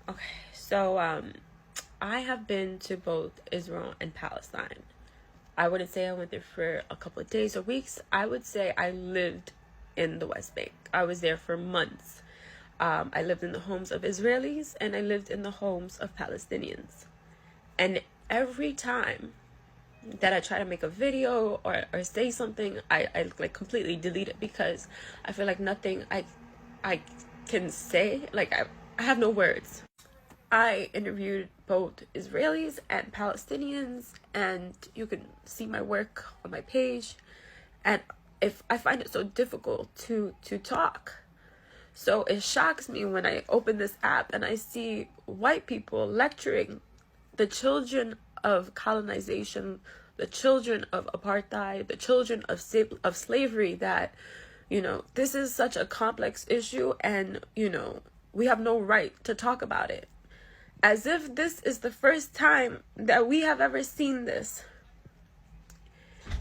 Okay, so I have been to both Israel and Palestine. I wouldn't say I went there for a couple of days or weeks. I would say I lived in the West Bank. I was there for months. I lived in the homes of Israelis and I lived in the homes of Palestinians. And every time that I try to make a video or say something, I like completely delete it because I feel like nothing I can say, like I have no words. I interviewed both Israelis and Palestinians, and you can see my work on my page. And if I find it so difficult to talk, so it shocks me when I open this app and I see white people lecturing the children of colonization, the children of apartheid, the children of slavery, that, you know, this is such a complex issue and, you know, we have no right to talk about it. As if this is the first time that we have ever seen this.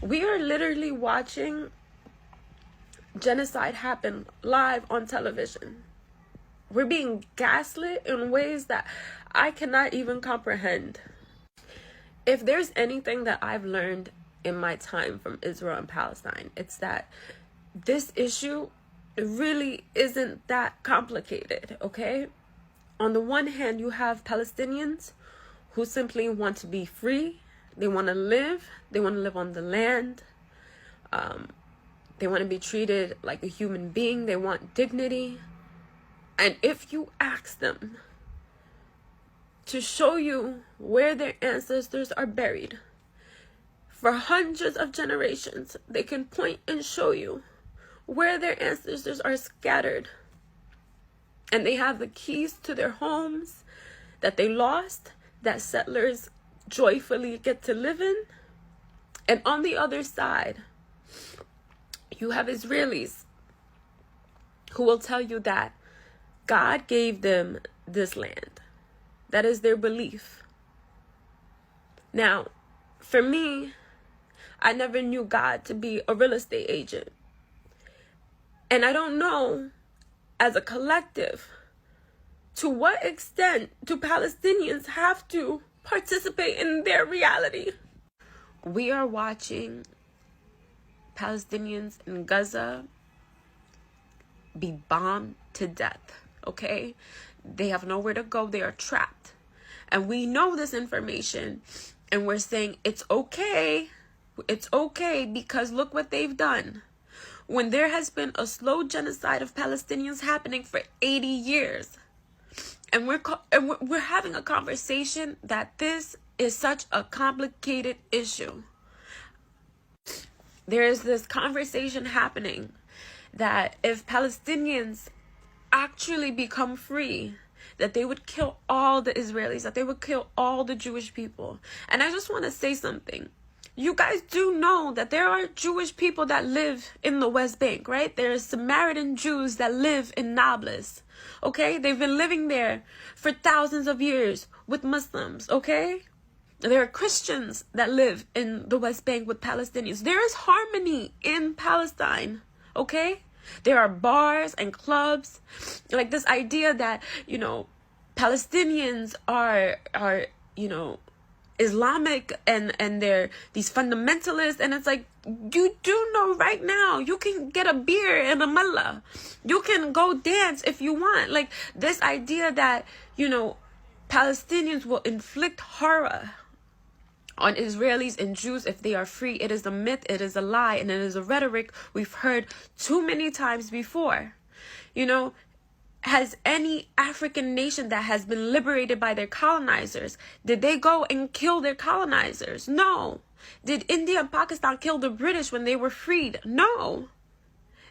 We are literally watching genocide happen live on television. We're being gaslit in ways that I cannot even comprehend. If there's anything that I've learned in my time from Israel and Palestine, it's that this issue really isn't that complicated, okay? On the one hand, you have Palestinians who simply want to be free. They want to live. They want to live on the land. They want to be treated like a human being. They want dignity. And if you ask them to show you where their ancestors are buried for hundreds of generations, they can point and show you where their ancestors are scattered. And they have the keys to their homes that they lost, that settlers joyfully get to live in. And on the other side, you have Israelis who will tell you that God gave them this land. That is their belief. Now, for me, I never knew God to be a real estate agent. And I don't know, as a collective, to what extent do Palestinians have to participate in their reality? We are watching Palestinians in Gaza be bombed to death, okay? They have nowhere to go. They are trapped. And we know this information, and we're saying it's okay. It's okay because look what they've done. When there has been a slow genocide of Palestinians happening for 80 years. And we're having a conversation that this is such a complicated issue. There is this conversation happening that if Palestinians actually become free, that they would kill all the Israelis, that they would kill all the Jewish people. And I just want to say something. You guys do know that there are Jewish people that live in the West Bank, right? There are Samaritan Jews that live in Nablus, okay? They've been living there for thousands of years with Muslims, okay? There are Christians that live in the West Bank with Palestinians. There is harmony in Palestine, okay? There are bars and clubs. Like this idea that, you know, Palestinians are you know, Islamic and they're these fundamentalists, and it's like, you do know right now you can get a beer in a mullah, you can go dance if you want. Like this idea that, you know, Palestinians will inflict horror on Israelis and Jews if they are free, it is a myth, it is a lie, and it is a rhetoric we've heard too many times before. You know, has any African nation that has been liberated by their colonizers, did they go and kill their colonizers? No. Did India and Pakistan kill the British when they were freed? No.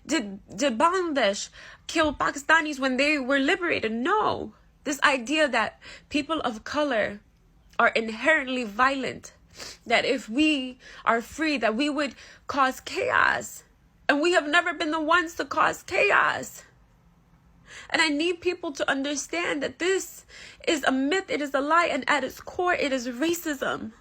Did Bangladesh kill Pakistanis when they were liberated? No. This idea that people of color are inherently violent, that if we are free, that we would cause chaos. And we have never been the ones to cause chaos. And I need people to understand that this is a myth, it is a lie, and at its core, it is racism.